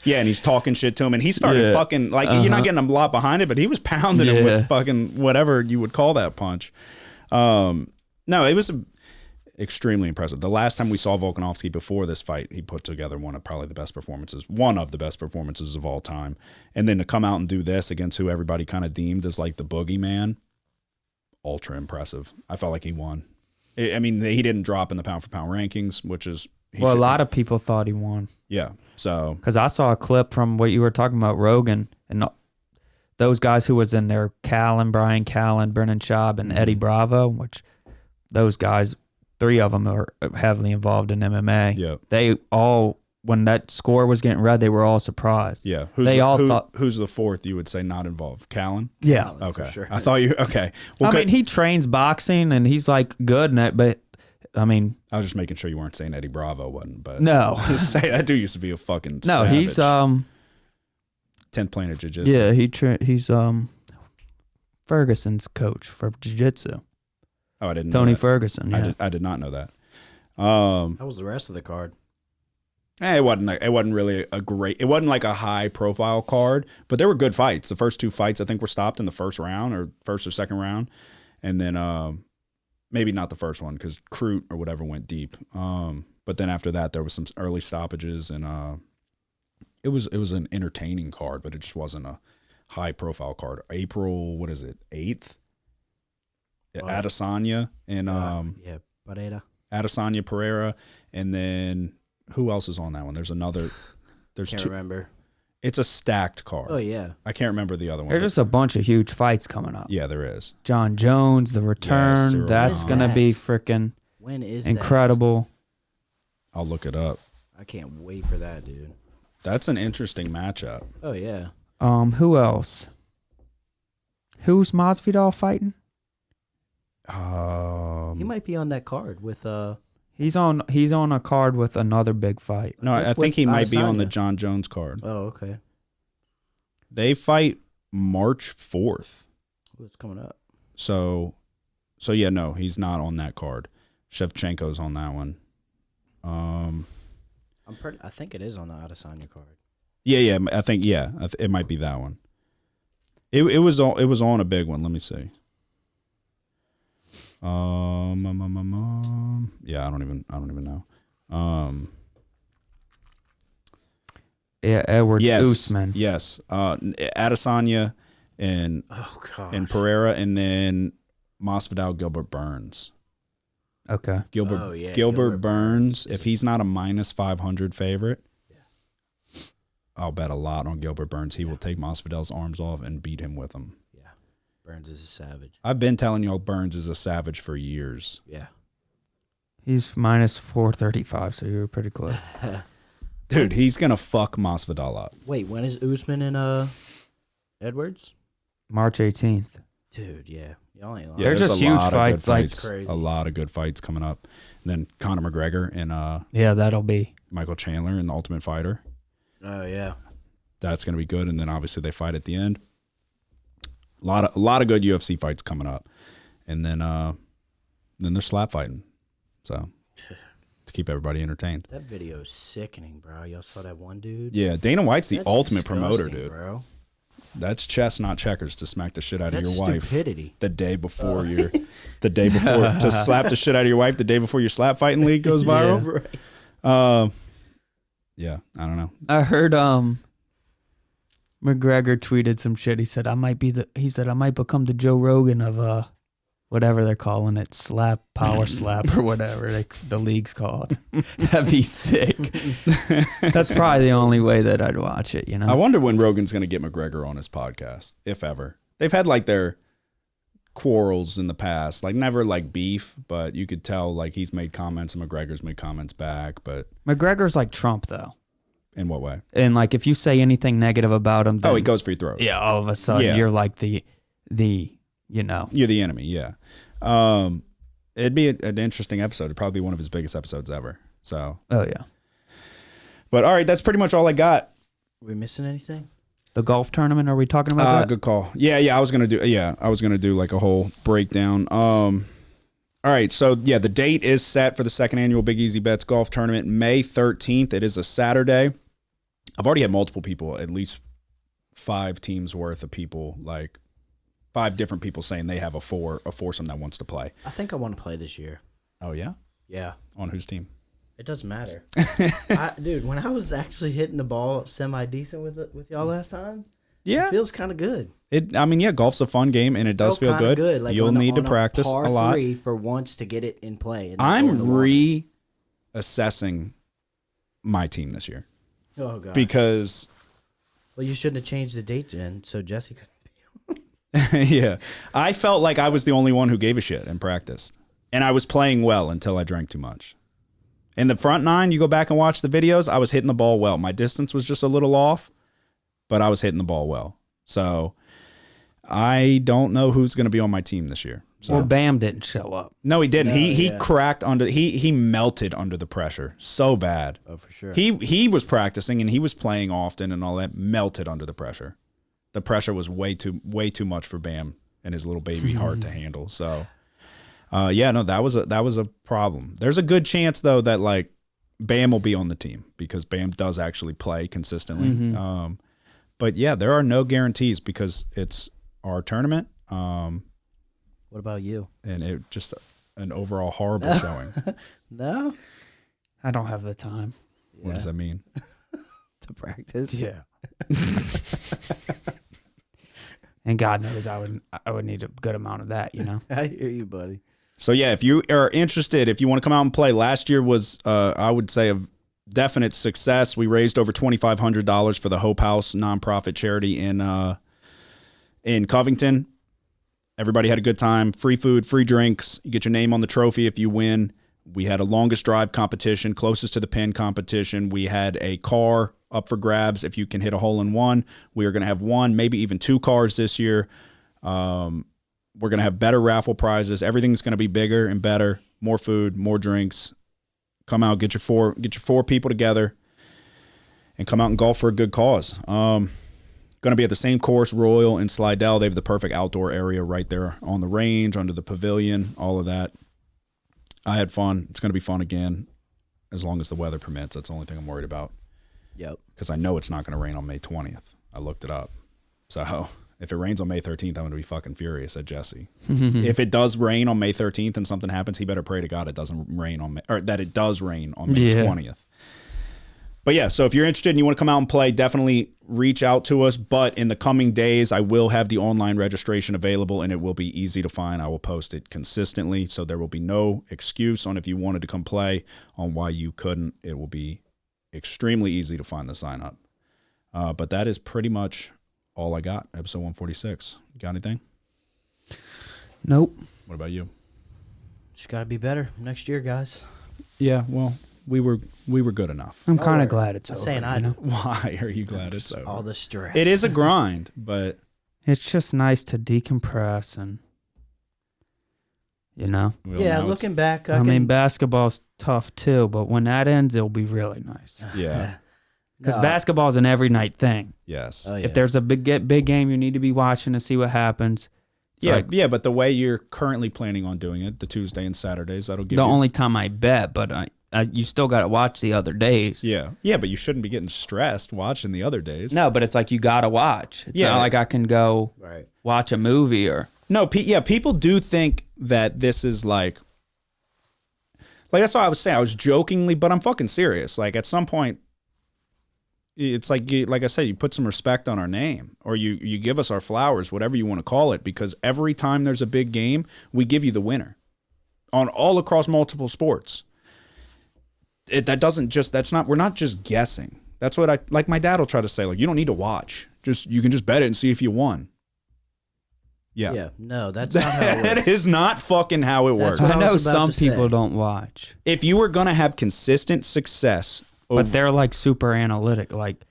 Yeah, and he's talking shit to him, and he started fucking like you're not getting a lot behind it, but he was pounding him with fucking whatever you would call that punch. No, it was. extremely impressive. The last time we saw Volkanovski before this fight, he put together one of the best performances of all time. And then to come out and do this against who everybody kind of deemed as like the boogeyman, ultra impressive. I felt like he won. I mean, he didn't drop in the pound for pound rankings, which is a lot of people thought he won. Yeah. So because I saw a clip from what you were talking about, Rogan, and those guys who was in there, Brian Callen, Brennan Schaub, and Eddie Bravo, which those guys, 3 of them are heavily involved in MMA. Yeah. They all, when that score was getting read, they were all surprised. yeah, They thought, who's the fourth you would say not involved? Callen? yeah. Okay. For sure. I thought you okay. Well, I mean, he trains boxing and he's like good in it, but I mean, I was just making sure you weren't saying Eddie Bravo wasn't, but no, say that dude used to be a fucking no, savage. he's 10th Planet Jiu-Jitsu. yeah, he's Ferguson's coach for jiu-jitsu. Oh, I didn't know Tony that. Ferguson. Yeah. I did not know that. How was the rest of the card? It wasn't really it wasn't like a high profile card, but there were good fights. The first 2 fights I think were stopped in the first round or first or second round. And then maybe not the first one because Crute or whatever went deep. But then after that there was some early stoppages and it was an entertaining card, but it just wasn't a high profile card. April, what is it? 8th? Adesanya and Pereira. Adesanya Pereira, and then who else is on that one? There's another. There's Can't 2. remember. It's a stacked card. Oh yeah. I can't remember the other one. There's but- just a bunch of huge fights coming up. yeah, there is. John Jones, the return. Cyril That's Gane. gonna be That? freaking When is incredible. I'll look it up. that? I can't wait for that, dude. That's an interesting matchup. Oh yeah. Who else? Who's Masvidal fighting? He might be on that card with He's on a card with another big fight. No, I think with he might be on the Adesanya. John Jones card. Oh, okay. They fight March 4th. What's coming up? So yeah, no, he's not on that card. Shevchenko's on that one. I think it is on the Adesanya card. Yeah, I think it might be that one. It was on a big one. Let me see. Yeah, I don't even know. Yeah, Edwards Yes, Usman. yes. Adesanya and Oh god. and Pereira, and then Masvidal, Gilbert Burns. Okay. Gilbert Oh, yeah, Gilbert Gilbert Burns. Burns If is- he's not a minus 500 favorite, I'll bet a lot on Gilbert Burns. He will take Masvidal's arms off and beat him with them. Yeah. Burns is a savage. I've been telling y'all Burns is a savage for years. Yeah. He's minus 435, so you were pretty close. Dude, he's gonna fuck Masvidal up. Wait, when is Usman and Edwards? March 18th. Dude, yeah. Y'all ain't lying. Yeah, They're there's just a huge lot of good fights, like- fights. Crazy. A lot of good fights coming up. And then Conor McGregor and Yeah, that'll be. Michael Chandler in The Ultimate Fighter. Oh yeah. That's gonna be good. And then obviously they fight at the end. A lot of good UFC fights coming up. And then they're slap fighting. So to keep everybody entertained. That video is sickening, bro. Y'all saw that one dude? Yeah, Dana White's the That's ultimate promoter, disgusting, dude. Bro. That's chess, not checkers, to smack the shit out That's of your wife stupidity. the day before the day before to slap the shit out of your wife the day before your slap fighting league goes viral. Yeah, I don't know. I heard McGregor tweeted some shit. He said I might become the Joe Rogan of whatever they're calling it, power slap or whatever the league's called. That'd be sick. That's probably the only way that I'd watch it, you know. I wonder when Rogan's going to get McGregor on his podcast, if ever. They've had like their quarrels in the past, like never like beef, but you could tell like he's made comments and McGregor's made comments back. But McGregor's like Trump though. in what way? And like if you say anything negative about him, then, Oh, he goes for your throat. yeah, all of a sudden Yeah. you're like the you know. You're the enemy, yeah. It'd be an interesting episode. It'd probably be one of his biggest episodes ever. So, Oh yeah. but all right, that's pretty much all I got. we missing anything? The golf tournament, are we talking about that? Good call. Yeah, I was gonna do like a whole breakdown. All right, so yeah, the date is set for the second annual Big Easy Bets golf tournament, May 13th. It is a Saturday. I've already had multiple people, at least 5 teams worth of people, like 5 different people saying they have a foursome that wants to play. I think I want to play this year. Oh yeah, Yeah. On whose team? It doesn't matter. Dude, when I was actually hitting the ball semi-decent with y'all last time, Yeah. it feels kind of good. Golf's a fun game, and it does feel kinda good. Like You'll need to practice par a lot. 3 for once to get it in play. And not go in the I'm water. reassessing my team this year Oh, God. because Well, you shouldn't have changed the date, Jen, so Jesse could. yeah, I felt like I was the only one who gave a shit and practiced, and I was playing well until I drank too much. In the front nine, you go back and watch the videos, I was hitting the ball well. My distance was just a little off, but I was hitting the ball well. So I don't know who's going to be on my team this year. So. Well, Bam didn't show up. No, he didn't. No, he yeah. cracked under. He melted under the pressure so bad. Oh, for sure. He was practicing and he was playing often and all that. Melted under the pressure. The pressure was way too much for Bam and his little baby heart to handle. So, that was a problem. There's a good chance though that like Bam will be on the team because Bam does actually play consistently. Mm-hmm. But yeah, there are no guarantees because it's our tournament. What about you? And it just an overall horrible showing. No? I don't have the time. What does that mean? To practice? Yeah. And God knows I would need a good amount of that, you know. I hear you, buddy. So yeah, if you are interested, if you want to come out and play, last year was I would say a definite success. We raised over $2,500 for the Hope House nonprofit charity in Covington. Everybody had a good time. Free food, free drinks. You get your name on the trophy if you win. We had a longest drive competition, closest to the pin competition. We had a car up for grabs if you can hit a hole in one. We are going to have one, maybe even 2 cars this year. We're going to have better raffle prizes. Everything's going to be bigger and better. More food, more drinks. Come out, get your four people together, and come out and golf for a good cause. Going to be at the same course, Royal and Slidell. They have the perfect outdoor area right there on the range, under the pavilion, all of that. I had fun. It's going to be fun again, as long as the weather permits. That's the only thing I'm worried about. Yep. Because I know it's not going to rain on May 20th. I looked it up. So if it rains on May 13th, I'm going to be fucking furious at Jesse. If it does rain on May 13th and something happens, he better pray to God it doesn't rain on May, or that it does rain on May 20th. But yeah, so if you're interested and you want to come out and play, definitely reach out to us. But in the coming days, I will have the online registration available, and it will be easy to find. I will post it consistently, so there will be no excuse on if you wanted to come play on why you couldn't. It will be extremely easy to find the sign up. But that is pretty much all I got. Episode 146. You got anything? Nope. What about you? Just got to be better next year, guys. Yeah, well, we were good enough. I'm kind Oh, of glad it's I'm over. saying I you know? Why are you glad it's over? All the stress. It is a grind, but It's just nice to decompress and, you know. we all Yeah, know it's- looking back, I mean, basketball's tough too, but when that ends, it'll be really nice. yeah, Because No. basketball's an every night thing. yes. Oh, yeah. If there's a big game you need to be watching to see what happens. It's Yeah, like yeah, but the way you're currently planning on doing it, the Tuesday and Saturdays, that'll give the you... only time I bet, but you still got to watch the other days. Yeah, but you shouldn't be getting stressed watching the other days. No, but it's like you got to watch. It's Yeah. not like I can go Right. watch a movie or... No, people do think that this is like that's why I was saying, I was jokingly, but I'm fucking serious. Like at some point, it's like like I said, you put some respect on our name, or you give us our flowers, whatever you want to call it, because every time there's a big game, we give you the winner on all across multiple sports. We're not just guessing. That's what like my dad will try to say, like, you don't need to watch. You can just bet it and see if you won. Yeah. Yeah. No, that's not how it works. That is not fucking how it That's works. what I I know was about some to people say. don't watch, If you were going to have consistent success, but they're like super analytic. Like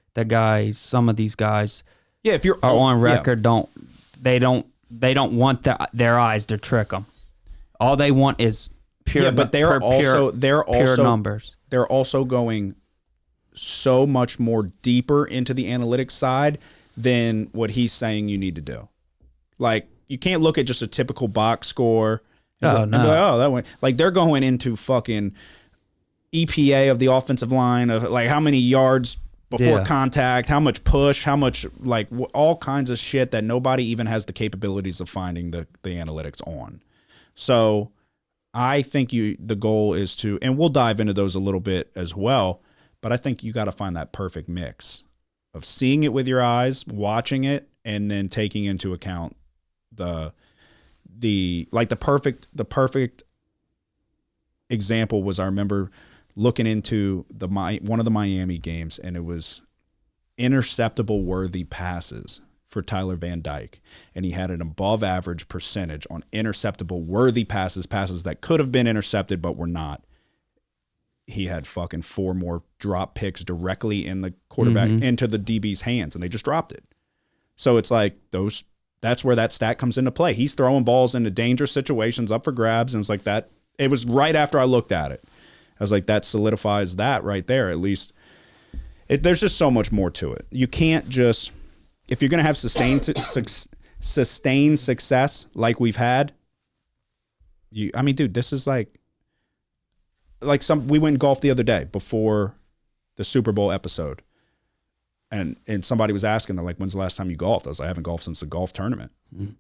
some of these guys yeah, if you're are on yeah. record, they don't want their eyes to trick them. All they want is pure. Yeah, but they're pure numbers. They're also going so much more deeper into the analytics side than what he's saying you need to do. Like, you can't look at just a typical box score. And No. be like, oh, that went. Like, they're going into fucking EPA of the offensive line, of like how many yards before Yeah. contact, how much push, how much, like, all kinds of shit that nobody even has the capabilities of finding the analytics on. So I think the goal is to, and we'll dive into those a little bit as well, but I think you got to find that perfect mix of seeing it with your eyes, watching it, and then taking into account the perfect example was, I remember looking into one of the Miami games, and it was interceptable worthy passes for Tyler Van Dyke, and he had an above average percentage on interceptable worthy passes that could have been intercepted but were not. He had fucking 4 more drop picks directly in the quarterback into the DB's hands, and they just dropped it. So it's like that's where that stat comes into play. He's throwing balls into dangerous situations up for grabs, and it's like that. It was right after I looked at it. I was like, that solidifies that right there. At least there's just so much more to it. You can't just, if you're going to have sustained success like we've had, dude, this is like we went and golfed the other day before the Super Bowl episode. And somebody was asking, they're like, when's the last time you golfed? I was like, I haven't golfed since the golf tournament. Mm-hmm.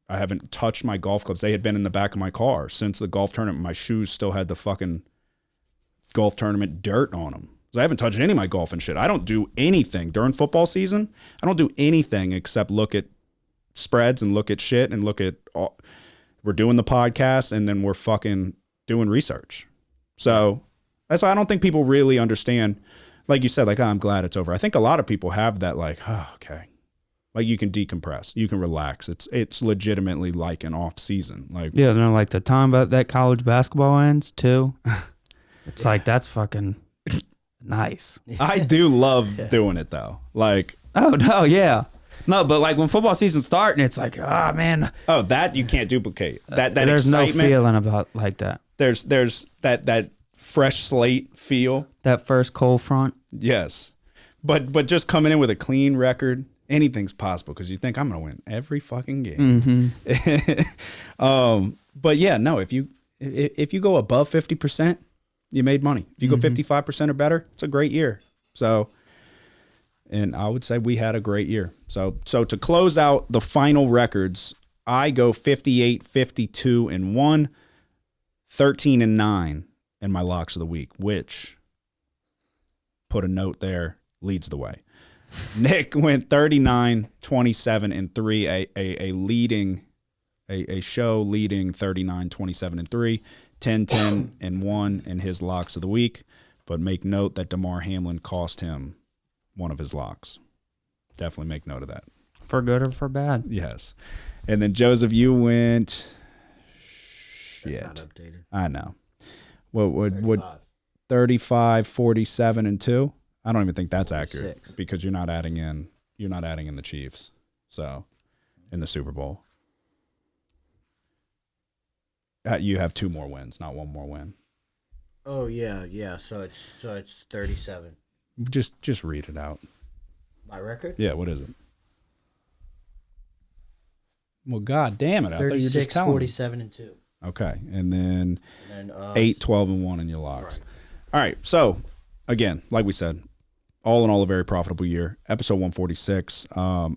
I haven't touched my golf clubs. They had been in the back of my car since the golf tournament. My shoes still had the fucking golf tournament dirt on them. I haven't touched any of my golf and shit. I don't do anything during football season. I don't do anything except look at spreads and look at shit and look at we're doing the podcast and then we're fucking doing research. So that's why I don't think people really understand. Like you said, like, oh, I'm glad it's over. I think a lot of people have that, like, oh, okay. Like, you can decompress, you can relax. It's legitimately like an off season. Like, yeah, then like the time about that college basketball ends too. It's like, that's fucking nice. I do love doing it though. Like, oh no, yeah, no, but like when football season's starting, it's like, oh man, oh, that you can't duplicate. That there's excitement, no feeling about like that. There's that fresh slate feel. That first cold front. Yes, but just coming in with a clean record, anything's possible because you think I'm gonna win every fucking game. Mm-hmm. But yeah, no, if you go above 50%, you made money. If you go 55% or better, it's a great year. So, and I would say we had a great year. So to close out the final records, I go 58, 52 and 1, 13 and 9 in my locks of the week, which, put a note there, leads the way. Nick went 39, 27 and 3, a show leading 39, 27 and 3. 10, 10 and 1 in his locks of the week, but make note that DeMar Hamlin cost him one of his locks. Definitely make note of that. For good or for bad. Yes. And then Joseph, you went That's not updated. I know. What 35, 47 and 2? I don't even think that's 46. accurate because you're not adding in the Chiefs. So, in the Super Bowl. You have 2 more wins, not 1 more win. Oh yeah. So it's 37. Just read it out. My record? Yeah, what is it? Well, god damn it. I thought you were just 36, telling 47 and 2. Okay. And then 8, 12 and 1 in your locks. Right. All right. So, again, like we said, all in all a very profitable year. Episode 146.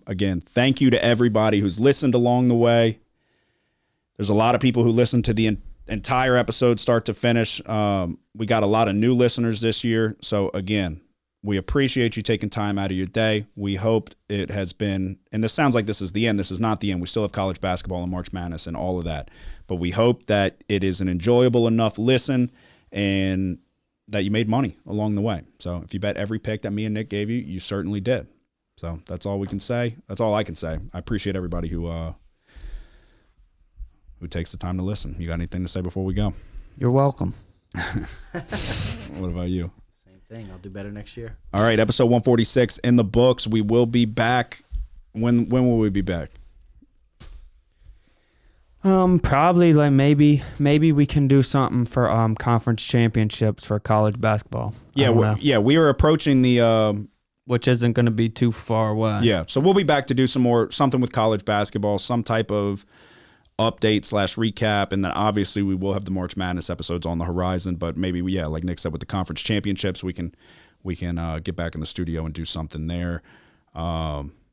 Again, thank you to everybody who's listened along the way. There's a lot of people who listened to the entire episode start to finish. We got a lot of new listeners this year. So, again, we appreciate you taking time out of your day. We hope it has been, and this sounds like this is the end. This is not the end. We still have college basketball and March Madness and all of that. But we hope that it is an enjoyable enough listen and that you made money along the way. So, if you bet every pick that me and Nick gave you, you certainly did. So, that's all we can say. That's all I can say. I appreciate everybody who takes the time to listen. You got anything to say before we go? You're welcome. What about you? Same thing. I'll do better next year. All right, episode 146 in the books. We will be back. When will we be back? Probably like maybe we can do something for conference championships for college basketball. Yeah, we are approaching the which isn't going to be too far away. Yeah, so we'll be back to do something with college basketball, some type of update / recap, and then obviously we will have the March Madness episodes on the horizon, but maybe like Nick said, with the conference championships we can get back in the studio and do something there.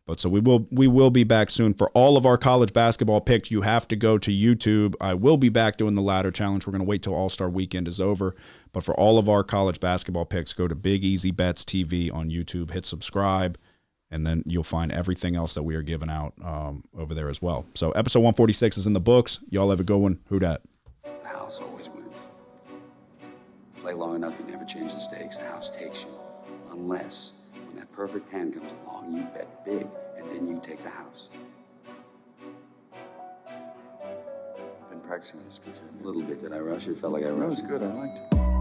But so we will be back soon. For all of our college basketball picks, you have to go to YouTube. I will be back doing the ladder challenge. We're going to wait till All-Star Weekend is over. But for all of our college basketball picks, go to Big Easy Bets TV on YouTube. Hit subscribe, and then you'll find everything else that we are giving out over there as well. So episode 146 is in the books. Y'all have a good one. Who dat? The house always wins. Play long enough, you never change the stakes. The house takes you. Unless, when that perfect hand comes along, you bet big, and then you take the house. Been practicing this speech a little bit. Did I rush it? Felt like I rushed. That was good. I liked it.